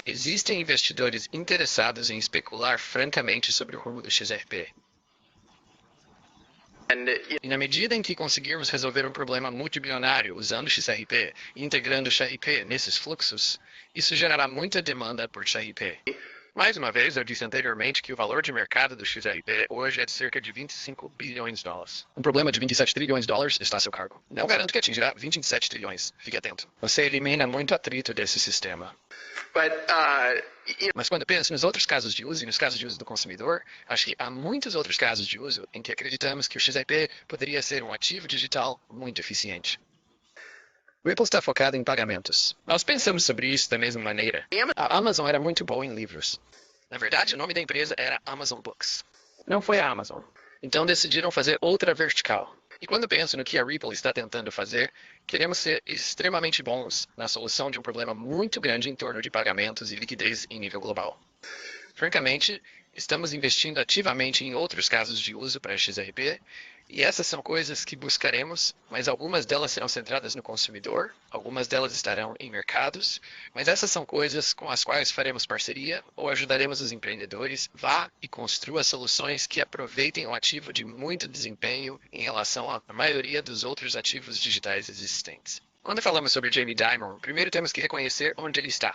Existem investidores interessados em especular francamente sobre o rumo do XRP. E na medida em que conseguirmos resolver um problema multibilionário usando XRP e integrando XRP nesses fluxos, isso gerará muita demanda por XRP. Mais uma vez, eu disse anteriormente que o valor de mercado do XRP hoje é de cerca de 25 bilhões de dólares. Um problema de 27 trilhões de dólares está a seu cargo. Não garanto que atingirá 27 trilhões. Fique atento. Você elimina muito atrito desse sistema. Mas quando penso nos outros casos de uso e nos casos de uso do consumidor, acho que há muitos outros casos de uso em que acreditamos que o XRP poderia ser um ativo digital muito eficiente. Ripple está focado em pagamentos. Nós pensamos sobre isso da mesma maneira. A Amazon era muito boa em livros. Na verdade, o nome da empresa era Amazon Books. Não foi a Amazon. Então decidiram fazer outra vertical. E quando penso no que a Ripple está tentando fazer, queremos ser extremamente bons na solução de um problema muito grande em torno de pagamentos e liquidez em nível global. Francamente, estamos investindo ativamente em outros casos de uso para XRP, e essas são coisas que buscaremos, mas algumas delas serão centradas no consumidor, algumas delas estarão em mercados, mas essas são coisas com as quais faremos parceria ou ajudaremos os empreendedores. Vá e construa soluções que aproveitem um ativo de muito desempenho em relação à maioria dos outros ativos digitais existentes. Quando falamos sobre Jamie Dimon, primeiro temos que reconhecer onde ele está.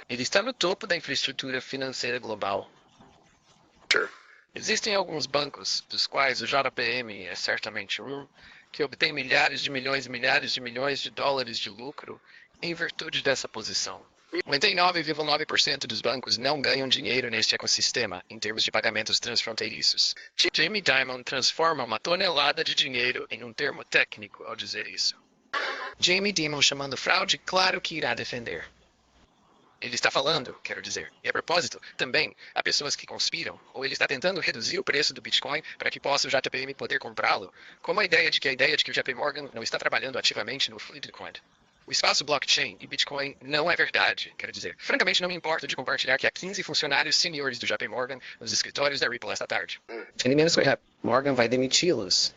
Ele está no topo da infraestrutura financeira global. Existem alguns bancos, dos quais o JPM é certamente um, que obtém milhares de milhões e milhares de milhões de dólares de lucro em virtude dessa posição. 99,9% dos bancos não ganham dinheiro neste ecossistema em termos de pagamentos transfronteiriços. Jamie Dimon transforma uma tonelada de dinheiro em um termo técnico ao dizer isso. Jamie Dimon chamando fraude, claro que irá defender. Ele está falando, quero dizer. E a propósito, também, há pessoas que conspiram, ou ele está tentando reduzir o preço do Bitcoin para que possa o JPM poder comprá-lo, como a ideia de que o JP Morgan não está trabalhando ativamente no Fleetcoin. O espaço blockchain e Bitcoin não é verdade, quero dizer. Francamente, não me importo de compartilhar que há 15 funcionários seniores do JP Morgan nos escritórios da Ripple esta tarde. Sem menos correto, Morgan vai demiti-los.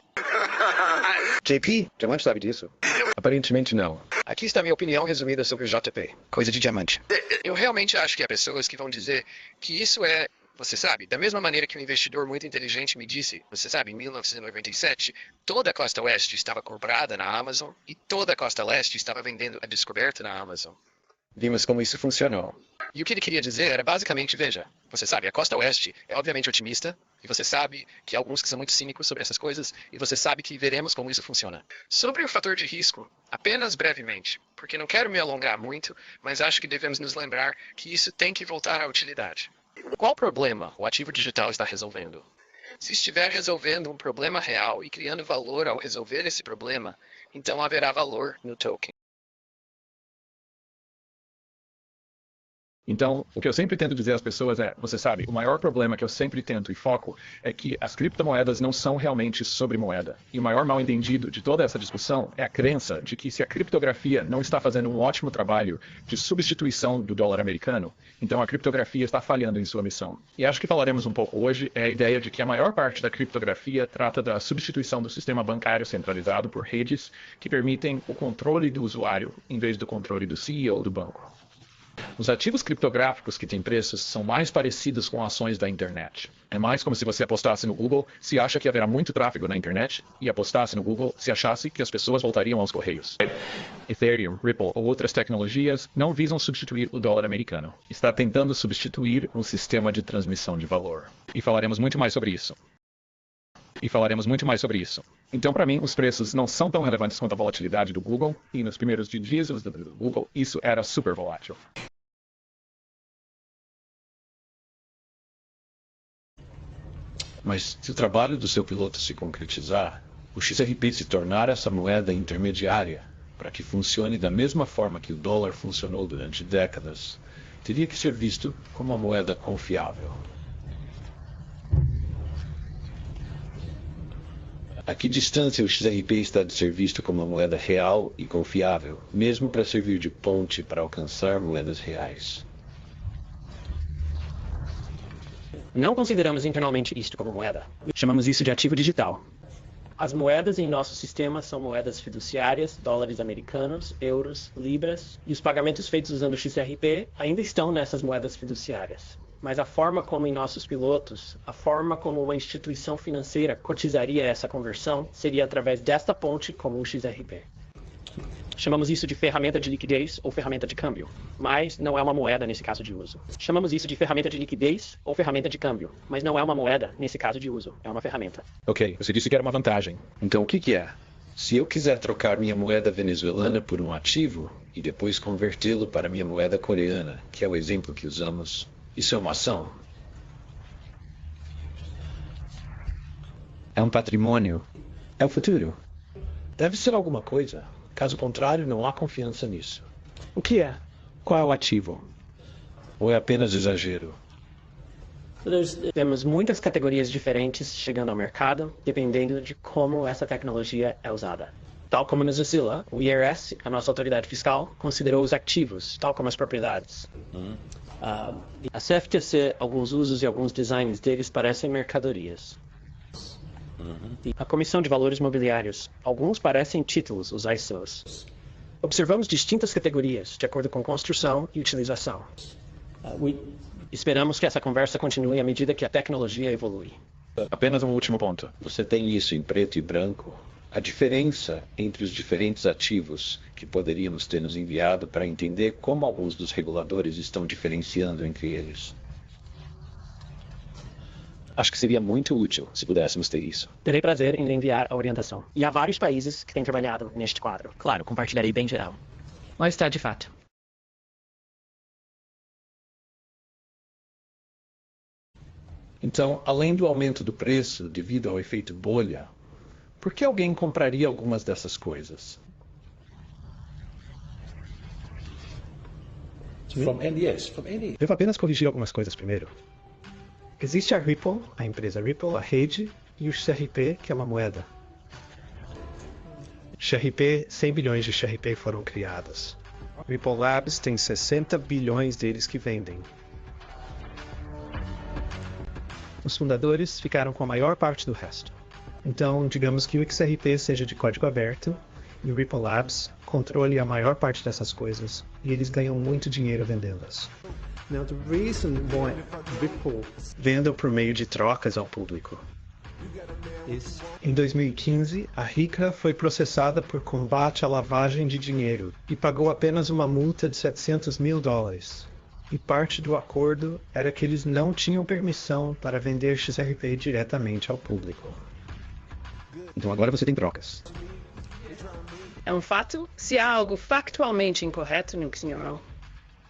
JP, Diamante sabe disso? Aparentemente não. Aqui está minha opinião resumida sobre o JP. Coisa de diamante. Eu realmente acho que há pessoas que vão dizer que isso é, você sabe, da mesma maneira que um investidor muito inteligente me disse, você sabe, em 1997, toda a costa oeste estava comprada na Amazon e toda a costa leste estava vendendo a descoberta na Amazon. Vimos como isso funcionou. E o que ele queria dizer era basicamente, veja, você sabe, a costa oeste é obviamente otimista, e você sabe que há alguns que são muito cínicos sobre essas coisas, e você sabe que veremos como isso funciona. Sobre o fator de risco, apenas brevemente, porque não quero me alongar muito, mas acho que devemos nos lembrar que isso tem que voltar à utilidade. Qual problema o ativo digital está resolvendo? Se estiver resolvendo um problema real e criando valor ao resolver esse problema, então haverá valor no token. Então, o que eu sempre tento dizer às pessoas é, você sabe, o maior problema que eu sempre tento e foco é que as criptomoedas não são realmente sobre moeda. E o maior mal-entendido de toda essa discussão é a crença de que se a criptografia não está fazendo um ótimo trabalho de substituição do dólar americano, então a criptografia está falhando em sua missão. E acho que falaremos um pouco hoje é a ideia de que a maior parte da criptografia trata da substituição do sistema bancário centralizado por redes que permitem o controle do usuário em vez do controle do CEO do banco. Os ativos criptográficos que têm preços são mais parecidos com ações da internet. É mais como se você apostasse no Google se acha que haverá muito tráfego na internet e apostasse no Google se achasse que as pessoas voltariam aos correios. Ethereum, Ripple ou outras tecnologias não visam substituir o dólar americano. Está tentando substituir um sistema de transmissão de valor. E falaremos muito mais sobre isso. Então, para mim, os preços não são tão relevantes quanto a volatilidade do Google, e nos primeiros dias do Google, isso era super volátil. Mas se o trabalho do seu piloto se concretizar, o XRP se tornar essa moeda intermediária, para que funcione da mesma forma que o dólar funcionou durante décadas, teria que ser visto como uma moeda confiável. A que distância o XRP está de ser visto como uma moeda real e confiável, mesmo para servir de ponte para alcançar moedas reais? Não consideramos internamente isto como moeda. Chamamos isso de ativo digital. As moedas em nosso sistema são moedas fiduciárias, dólares americanos, euros, libras, e os pagamentos feitos usando o XRP ainda estão nessas moedas fiduciárias. Mas a forma como em nossos pilotos, a forma como uma instituição financeira cotizaria essa conversão seria através desta ponte como o XRP. Chamamos isso de ferramenta de liquidez ou ferramenta de câmbio, mas não é uma moeda nesse caso de uso. Chamamos isso de ferramenta de liquidez ou ferramenta de câmbio, mas não é uma moeda nesse caso de uso, é uma ferramenta. Ok, você disse que era uma vantagem. Então o que que é? Se eu quiser trocar minha moeda venezuelana por um ativo e depois convertê-lo para minha moeda coreana, que é o exemplo que usamos, isso é uma ação? É um patrimônio. É o futuro. Deve ser alguma coisa. Caso contrário, não há confiança nisso. O que é? Qual é o ativo? Ou é apenas exagero? Temos muitas categorias diferentes chegando ao mercado, dependendo de como essa tecnologia é usada. Tal como na Venezuela, o IRS, a nossa autoridade fiscal, considerou os ativos, tal como as propriedades. A CFTC, alguns usos e alguns designs deles parecem mercadorias. A Comissão de Valores Mobiliários, alguns parecem títulos, os ISOs. Observamos distintas categorias, de acordo com construção e utilização. Esperamos que essa conversa continue à medida que a tecnologia evolui. Apenas um último ponto. Você tem isso em preto e branco? A diferença entre os diferentes ativos que poderíamos ter nos enviado para entender como alguns dos reguladores estão diferenciando entre eles. Acho que seria muito útil se pudéssemos ter isso. Terei prazer em lhe enviar a orientação. E há vários países que têm trabalhado neste quadro. Claro, compartilharei bem geral. Lá está, de fato. Então, além do aumento do preço devido ao efeito bolha, por que alguém compraria algumas dessas coisas? Devo apenas corrigir algumas coisas primeiro. Existe a Ripple, a empresa Ripple, a rede, e o XRP, que é uma moeda. XRP, 100 bilhões de XRP foram criados. Ripple Labs tem 60 bilhões deles que vendem. Os fundadores ficaram com a maior parte do resto. Então, digamos que o XRP seja de código aberto e o Ripple Labs controle a maior parte dessas coisas e eles ganham muito dinheiro vendê-las. Now, the reason why Ripple venda por meio de trocas ao público. Em 2015, a Rica foi processada por combate à lavagem de dinheiro e pagou apenas uma multa de $700 mil. E parte do acordo era que eles não tinham permissão para vender XRP diretamente ao público. Então agora você tem trocas. É um fato? Se há algo factualmente incorreto no que o senhor...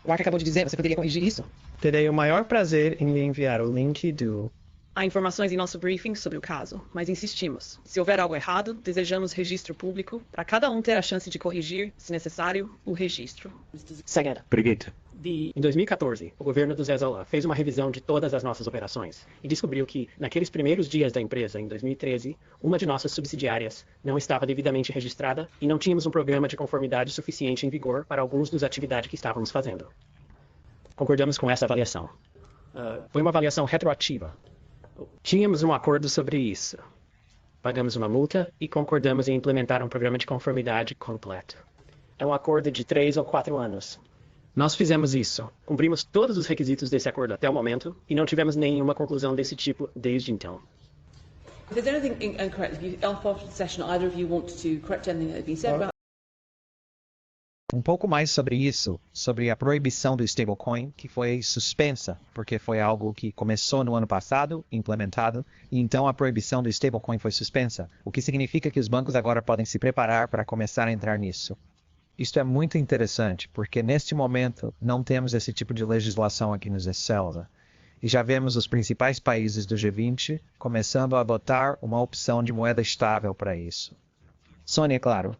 O Ark acabou de dizer, você poderia corrigir isso? Terei o maior prazer em lhe enviar o link do... Há informações em nosso briefing sobre o caso, mas insistimos. Se houver algo errado, desejamos registro público para cada um ter a chance de corrigir, se necessário, o registro. Seguida. Brigitte. Em 2014, o governo do Zé Zola fez uma revisão de todas as nossas operações e descobriu que, naqueles primeiros dias da empresa, em 2013, uma de nossas subsidiárias não estava devidamente registrada e não tínhamos um programa de conformidade suficiente em vigor para alguns dos atividades que estávamos fazendo. Concordamos com essa avaliação. Foi uma avaliação retroativa. Tínhamos um acordo sobre isso. Pagamos uma multa e concordamos em implementar um programa de conformidade completo. É um acordo de 3 ou 4 anos. Nós fizemos isso, cumprimos todos os requisitos desse acordo até o momento e não tivemos nenhuma conclusão desse tipo desde então. If there's anything incorrect, after the session, either of you want to correct anything that has been said about... Um pouco mais sobre isso, sobre a proibição do stablecoin, que foi suspensa, porque foi algo que começou no ano passado, implementado, e então a proibição do stablecoin foi suspensa, o que significa que os bancos agora podem se preparar para começar a entrar nisso. Isto é muito interessante, porque neste momento não temos esse tipo de legislação aqui no Zecelda. E já vemos os principais países do G20 começando a adotar uma opção de moeda estável para isso. Sônia, claro.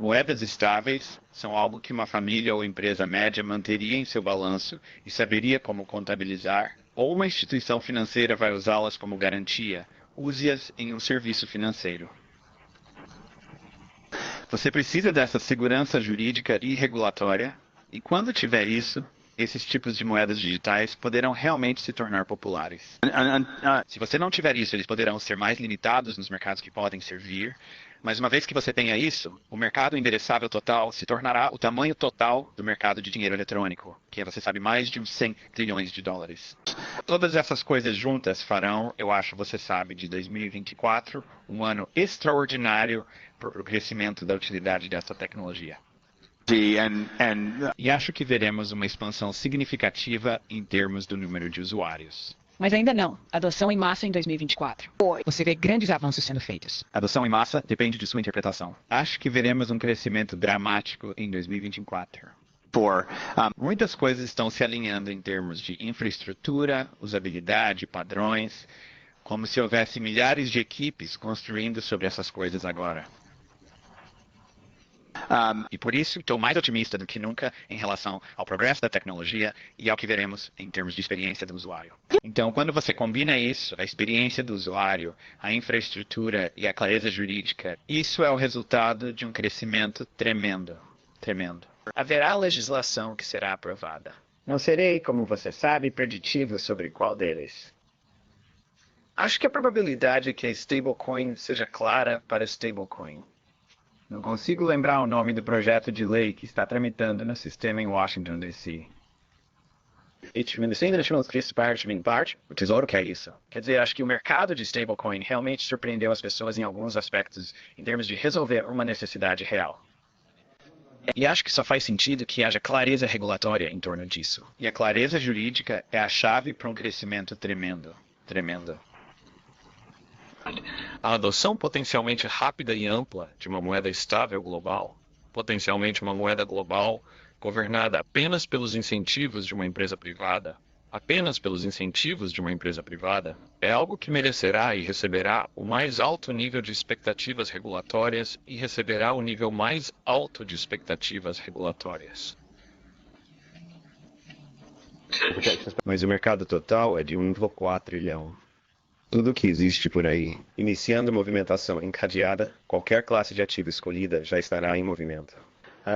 Moedas estáveis são algo que uma família ou empresa média manteria em seu balanço e saberia como contabilizar, ou uma instituição financeira vai usá-las como garantia. Use-as em um serviço financeiro. Você precisa dessa segurança jurídica e regulatória, E quando tiver isso, esses tipos de moedas digitais poderão realmente se tornar populares. Se você não tiver isso, eles poderão ser mais limitados nos mercados que podem servir, mas uma vez que você tenha isso, o mercado endereçável total se tornará o tamanho total do mercado de dinheiro eletrônico, que é, você sabe, mais de uns 100 trilhões de dólares. Todas essas coisas juntas farão, eu acho, você sabe, de 2024 um ano extraordinário para o crescimento da utilidade dessa tecnologia. E acho que veremos uma expansão significativa em termos do número de usuários. Mas ainda não. Adoção em massa em 2024. Você vê grandes avanços sendo feitos. Adoção em massa depende de sua interpretação. Acho que veremos um crescimento dramático em 2024. Muitas coisas estão se alinhando em termos de infraestrutura, usabilidade, padrões, como se houvesse milhares de equipes construindo sobre essas coisas agora. E por isso estou mais otimista do que nunca em relação ao progresso da tecnologia e ao que veremos em termos de experiência do usuário. Então, quando você combina isso, a experiência do usuário, a infraestrutura e a clareza jurídica, isso é o resultado de um crescimento tremendo. Tremendo. Haverá legislação que será aprovada. Não serei, como você sabe, preditivo sobre qual deles. Acho que a probabilidade que a stablecoin seja clara para stablecoin. Não consigo lembrar o nome do projeto de lei que está tramitando no sistema em Washington, D.C. O Tesouro quer isso. Quer dizer, acho que o mercado de stablecoin realmente surpreendeu as pessoas em alguns aspectos, em termos de resolver uma necessidade real. E acho que só faz sentido que haja clareza regulatória em torno disso. E a clareza jurídica é a chave para um crescimento tremendo. Tremendo. A adoção potencialmente rápida e ampla de uma moeda estável global, potencialmente uma moeda global governada apenas pelos incentivos de uma empresa privada, é algo que merecerá e receberá o mais alto nível de expectativas regulatórias e receberá o nível mais alto de expectativas regulatórias. Mas o mercado total é de 1,4 trilhão. Tudo que existe por aí, iniciando movimentação encadeada, qualquer classe de ativo escolhida já estará em movimento.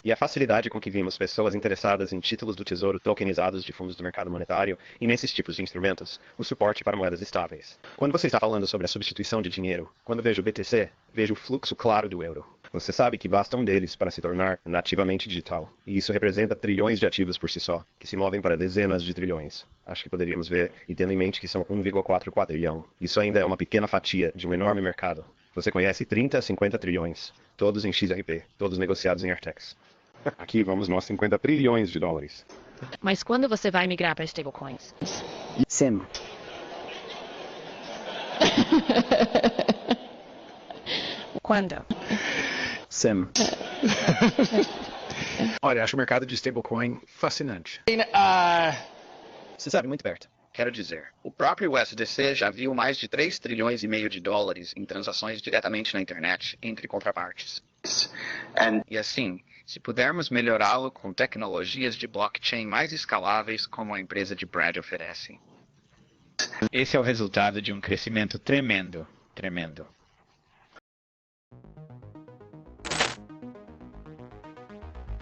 E a facilidade com que vimos pessoas interessadas em títulos do tesouro tokenizados de fundos do mercado monetário e nesses tipos de instrumentos, o suporte para moedas estáveis. Quando você está falando sobre a substituição de dinheiro, quando vejo o BTC, vejo o fluxo claro do euro. Você sabe que basta um deles para se tornar nativamente digital. E isso representa trilhões de ativos por si só, que se movem para dezenas de trilhões. Acho que poderíamos ver, e tendo em mente que são 1,4 quadrilhão. Isso ainda é uma pequena fatia de um enorme mercado. Você conhece 30 a 50 trilhões, todos em XRP, todos negociados em Artex. Aqui vamos nós 50 trilhões de dólares. Mas quando você vai migrar para stablecoins? Sim. Quando? Sim. Olha, acho o mercado de stablecoin fascinante. Você sabe, muito perto. Quero dizer, o próprio USDC já viu mais de 3 trilhões e meio de dólares em transações diretamente na internet entre contrapartes. E assim, se pudermos melhorá-lo com tecnologias de blockchain mais escaláveis como a empresa de Brad oferece. Esse é o resultado de um crescimento tremendo. Tremendo.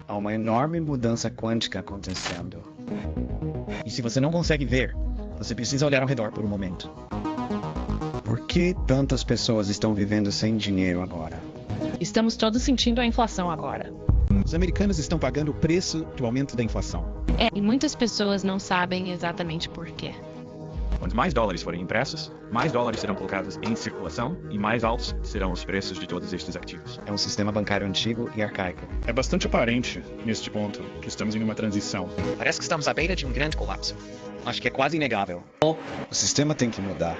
Há uma enorme mudança quântica acontecendo. E se você não consegue ver, você precisa olhar ao redor por um momento. Por que tantas pessoas estão vivendo sem dinheiro agora? Estamos todos sentindo a inflação agora. Os americanos estão pagando o preço do aumento da inflação. E muitas pessoas não sabem exatamente por quê. Quanto mais dólares forem impressos, mais dólares serão colocados em circulação e mais altos serão os preços de todos estes ativos. É um sistema bancário antigo e arcaico. É bastante aparente, neste ponto, que estamos em uma transição. Parece que estamos à beira de um grande colapso. Acho que é quase inegável. O sistema tem que mudar.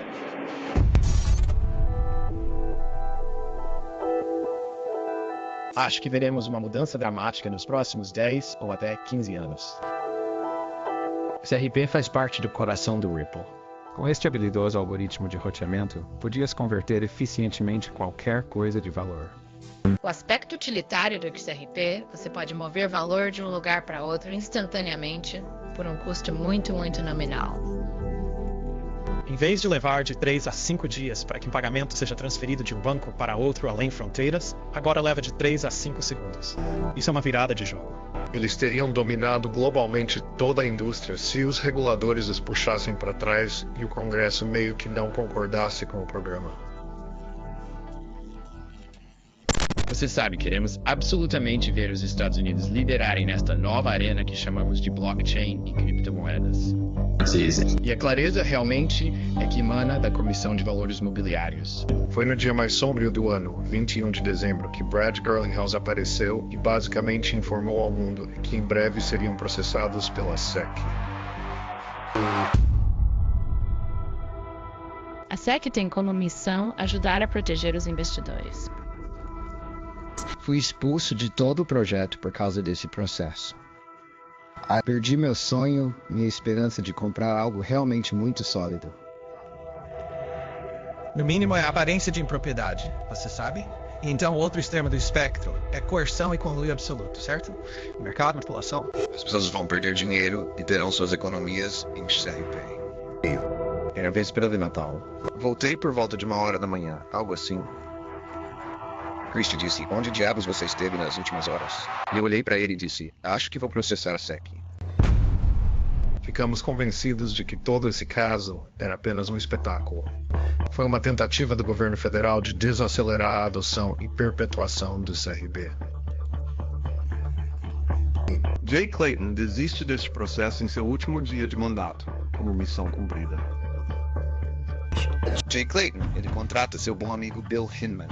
Acho que veremos uma mudança dramática nos próximos 10 ou até 15 anos. O CRP faz parte do coração do Ripple. Com este habilidoso algoritmo de roteamento, podias converter eficientemente qualquer coisa de valor. O aspecto utilitário do XRP, você pode mover valor de um lugar para outro instantaneamente por um custo muito nominal. Em vez de levar de 3 a 5 dias para que um pagamento seja transferido de um banco para outro além fronteiras, agora leva de 3 a 5 segundos. Isso é uma virada de jogo. Eles teriam dominado globalmente toda a indústria se os reguladores os puxassem para trás e o Congresso meio que não concordasse com o programa. Você sabe, queremos absolutamente ver os Estados Unidos liderarem nesta nova arena que chamamos de blockchain e criptomoedas. E a clareza realmente é que emana da Comissão de Valores Mobiliários. Foi no dia mais sombrio do ano, 21 de dezembro, que Brad Garlinghouse apareceu e basicamente informou ao mundo que em breve seriam processados pela SEC. A SEC tem como missão ajudar a proteger os investidores. Fui expulso de todo o projeto por causa desse processo. Perdi meu sonho, minha esperança de comprar algo realmente muito sólido. No mínimo é a aparência de impropriedade, você sabe? E então o outro extremo do espectro é coerção e conluio absoluto, certo? Mercado, manipulação. As pessoas vão perder dinheiro e terão suas economias em CRP. Era véspera de Natal. Voltei por volta de 1h da manhã, algo assim. Christie disse, onde diabos você esteve nas últimas horas? E eu olhei para ele e disse, acho que vou processar a SEC. Ficamos convencidos de que todo esse caso era apenas um espetáculo. Foi uma tentativa do governo federal de desacelerar a adoção e perpetuação do CRB. Jay Clayton desiste deste processo em seu último dia de mandato, como missão cumprida. Jay Clayton, ele contrata seu bom amigo Bill Hinman.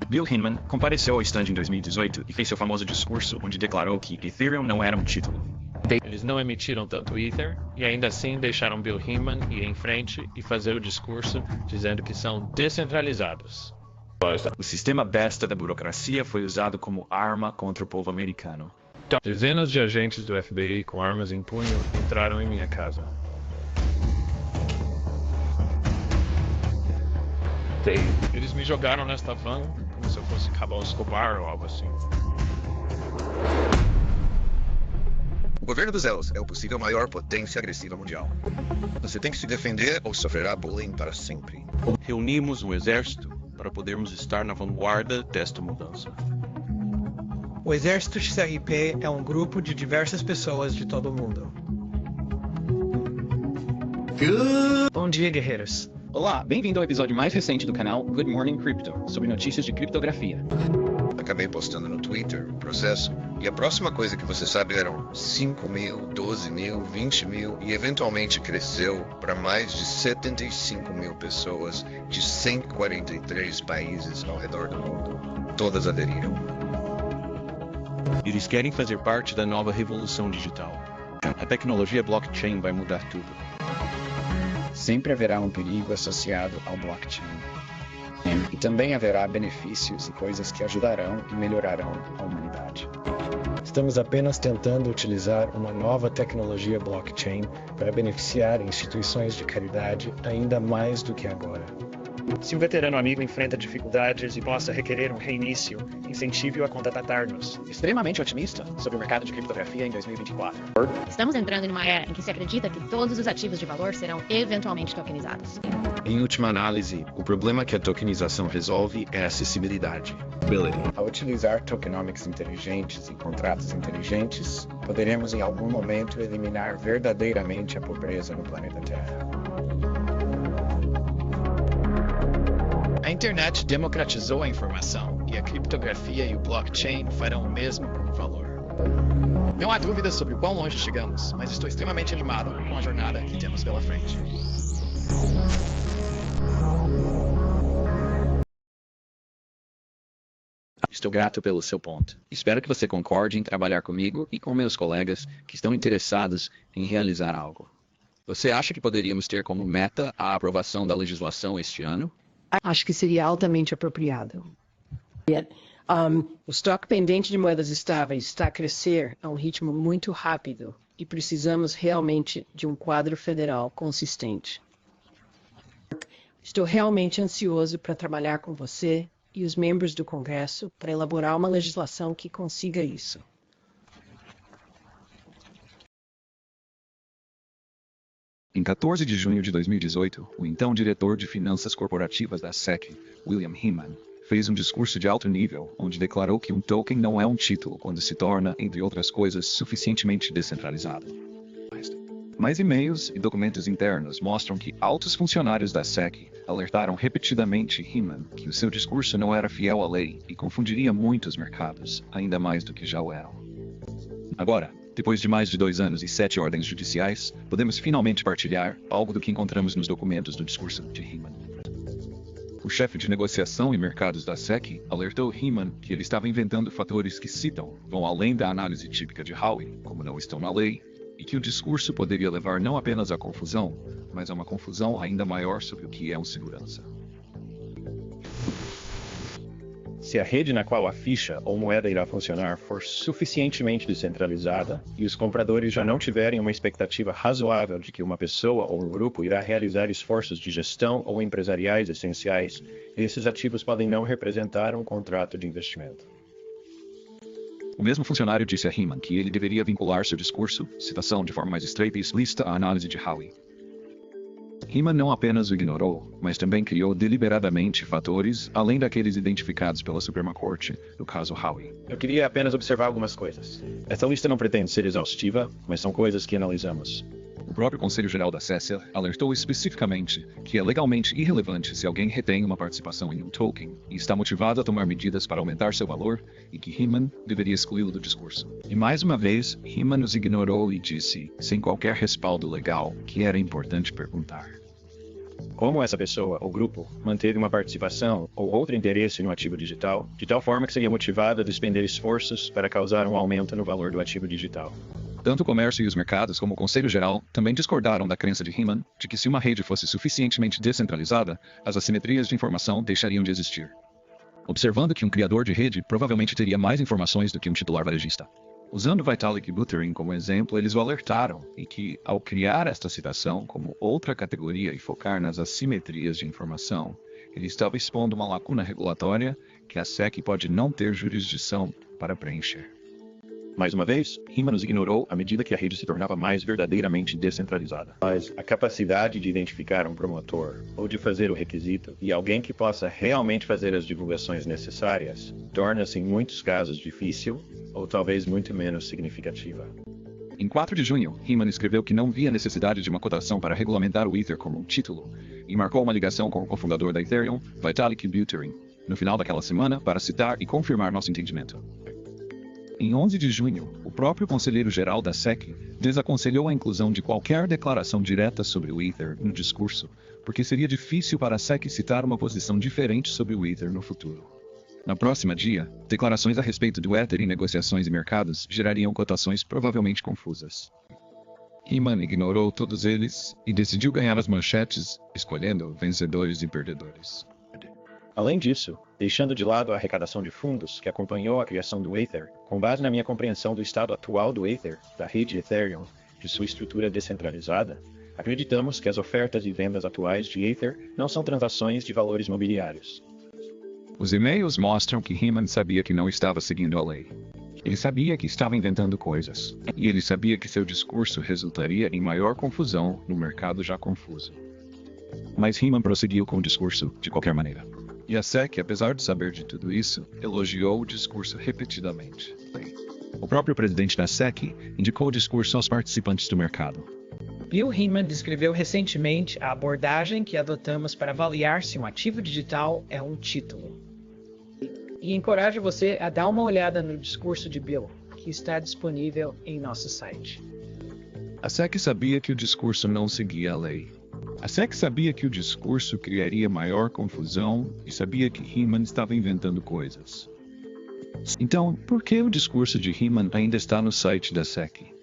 Bill Hinman compareceu ao stand em 2018 e fez seu famoso discurso onde declarou que Ethereum não era um título. Eles não emitiram tanto Ether e ainda assim deixaram Bill Hinman ir em frente e fazer o discurso dizendo que são descentralizados. O sistema besta da burocracia foi usado como arma contra o povo americano. Dezenas de agentes do FBI com armas em punho entraram em minha casa. Eles me jogaram nesta van como se eu fosse Cabal Escobar ou algo assim. O governo dos Elos é o possível maior potência agressiva mundial. Você tem que se defender ou sofrerá bullying para sempre. Reunimos um exército para podermos estar na vanguarda desta mudança. O Exército XRP é um grupo de diversas pessoas de todo o mundo. Bom dia, guerreiros. Olá, bem-vindo ao episódio mais recente do canal Good Morning Crypto, sobre notícias de criptografia. Acabei postando no Twitter o processo, e a próxima coisa que você sabe eram 5 mil, 12 mil, 20 mil, e eventualmente cresceu para mais de 75 mil pessoas de 143 países ao redor do mundo. Todas aderiram. Eles querem fazer parte da nova revolução digital. A tecnologia blockchain vai mudar tudo. Sempre haverá um perigo associado ao blockchain. E também haverá benefícios e coisas que ajudarão e melhorarão a humanidade. Estamos apenas tentando utilizar uma nova tecnologia blockchain para beneficiar instituições de caridade ainda mais do que agora. Se um veterano amigo enfrenta dificuldades e possa requerer um reinício, incentive-o a contatar-nos. Extremamente otimista sobre o mercado de criptografia em 2024. Estamos entrando em uma era em que se acredita que todos os ativos de valor serão eventualmente tokenizados. Em última análise, o problema que a tokenização resolve é a acessibilidade. Ao utilizar tokenomics inteligentes e contratos inteligentes, poderemos em algum momento eliminar verdadeiramente a pobreza no planeta Terra. A internet democratizou a informação e a criptografia e o blockchain farão o mesmo com o valor. Não há dúvida sobre o quão longe chegamos, mas estou extremamente animado com a jornada que temos pela frente. Estou grato pelo seu ponto. Espero que você concorde em trabalhar comigo e com meus colegas que estão interessados em realizar algo. Você acha que poderíamos ter como meta a aprovação da legislação este ano? Acho que seria altamente apropriado. O estoque pendente de moedas estáveis está a crescer a um ritmo muito rápido e precisamos realmente de um quadro federal consistente. Estou realmente ansioso para trabalhar com você e os membros do Congresso para elaborar uma legislação que consiga isso. Em 14 de junho de 2018, o então diretor de finanças corporativas da SEC, William Hinman, fez um discurso de alto nível, onde declarou que um token não é um título quando se torna, entre outras coisas, suficientemente descentralizado. Mais e-mails e documentos internos mostram que altos funcionários da SEC alertaram repetidamente Hinman que o seu discurso não era fiel à lei e confundiria muitos mercados, ainda mais do que já o eram. Agora, depois de mais de 2 anos e 7 ordens judiciais, podemos finalmente partilhar algo do que encontramos nos documentos do discurso de Hinman. O chefe de negociação e mercados da SEC alertou Hinman que ele estava inventando fatores que, citam, vão além da análise típica de Howey, como não estão na lei, e que o discurso poderia levar não apenas à confusão, mas a uma confusão ainda maior sobre o que é um segurança. Se a rede na qual a ficha ou moeda irá funcionar for suficientemente descentralizada e os compradores já não tiverem uma expectativa razoável de que uma pessoa ou um grupo irá realizar esforços de gestão ou empresariais essenciais, esses ativos podem não representar um contrato de investimento. O mesmo funcionário disse a Hinman que ele deveria vincular seu discurso, citação de forma mais estreita e explícita, à análise de Howey. Hinman não apenas o ignorou, mas também criou deliberadamente fatores além daqueles identificados pela Suprema Corte no caso Howey. Eu queria apenas observar algumas coisas. Essa lista não pretende ser exaustiva, mas são coisas que analisamos. O próprio Conselho Geral da SEC alertou especificamente que é legalmente irrelevante se alguém retém uma participação em um token e está motivado a tomar medidas para aumentar seu valor e que Hinman deveria excluí-lo do discurso. E mais uma vez, Hinman os ignorou e disse, sem qualquer respaldo legal, que era importante perguntar. Como essa pessoa ou grupo manteve uma participação ou outro interesse no ativo digital, de tal forma que seria motivado a despender esforços para causar um aumento no valor do ativo digital. Tanto o comércio e os mercados como o Conselho Geral também discordaram da crença de Hinman de que se uma rede fosse suficientemente descentralizada, as assimetrias de informação deixariam de existir. Observando que um criador de rede provavelmente teria mais informações do que um titular varejista. Usando Vitalik Buterin como exemplo, eles o alertaram e que, ao criar esta citação como outra categoria e focar nas assimetrias de informação, ele estava expondo uma lacuna regulatória que a SEC pode não ter jurisdição para preencher. Mais uma vez, Hinman os ignorou à medida que a rede se tornava mais verdadeiramente descentralizada. Mas a capacidade de identificar um promotor, ou de fazer o requisito, e alguém que possa realmente fazer as divulgações necessárias, torna-se em muitos casos difícil, ou talvez muito menos significativa. Em 4 de junho, Hinman escreveu que não via necessidade de uma cotação para regulamentar o Ether como um título, e marcou uma ligação com o cofundador da Ethereum, Vitalik Buterin, no final daquela semana para citar e confirmar nosso entendimento. Em 11 de junho, o próprio conselheiro-geral da SEC desaconselhou a inclusão de qualquer declaração direta sobre o Ether no discurso, porque seria difícil para a SEC citar uma posição diferente sobre o Ether no futuro. Na próxima dia, declarações a respeito do Ether em negociações e mercados gerariam cotações provavelmente confusas. Hinman ignorou todos eles e decidiu ganhar as manchetes, escolhendo vencedores e perdedores. Além disso, deixando de lado a arrecadação de fundos que acompanhou a criação do Ether, com base na minha compreensão do estado atual do Ether, da rede Ethereum, de sua estrutura descentralizada, acreditamos que as ofertas e vendas atuais de Ether não são transações de valores mobiliários. Os e-mails mostram que Hinman sabia que não estava seguindo a lei. Ele sabia que estava inventando coisas, e ele sabia que seu discurso resultaria em maior confusão no mercado já confuso. Mas Hinman prosseguiu com o discurso de qualquer maneira. E a SEC, apesar de saber de tudo isso, elogiou o discurso repetidamente. O próprio presidente da SEC indicou o discurso aos participantes do mercado. Bill Hinman descreveu recentemente a abordagem que adotamos para avaliar se um ativo digital é um título. E encorajo você a dar uma olhada no discurso de Bill, que está disponível em nosso site. A SEC sabia que o discurso não seguia a lei. A SEC sabia que o discurso criaria maior confusão e sabia que Hinman estava inventando coisas. Então, por que o discurso de Hinman ainda está no site da SEC?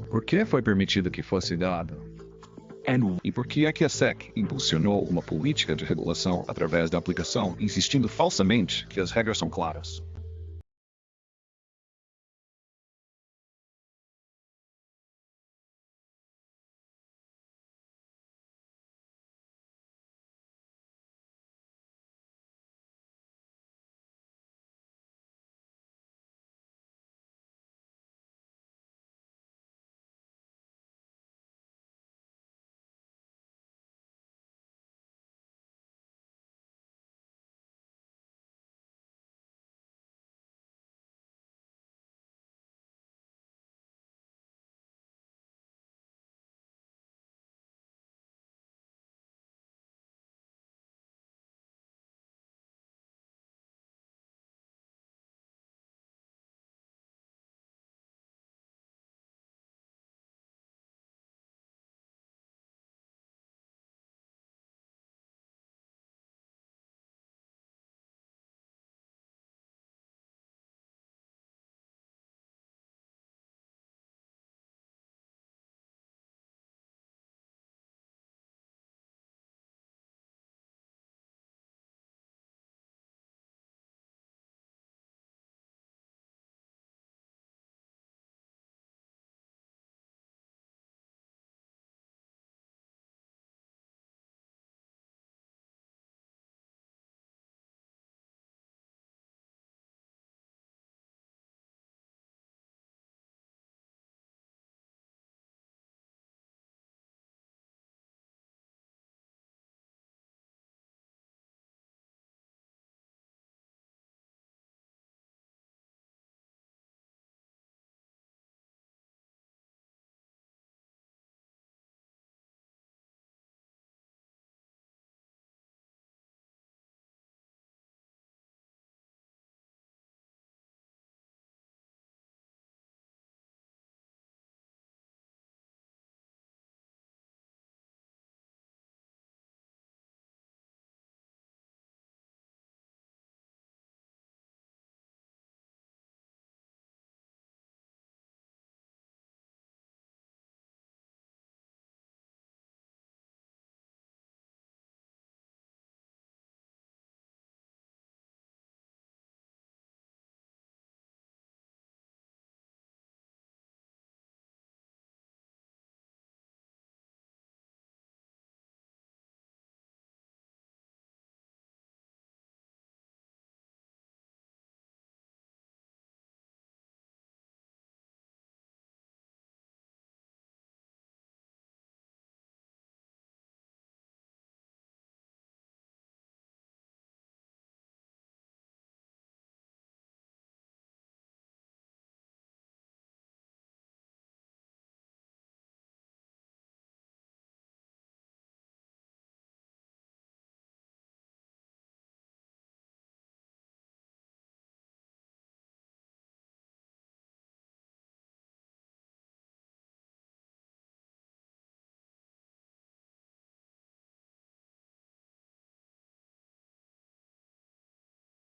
Por que foi permitido que fosse dado? E por que é que a SEC impulsionou uma política de regulação através da aplicação, insistindo falsamente que as regras são claras?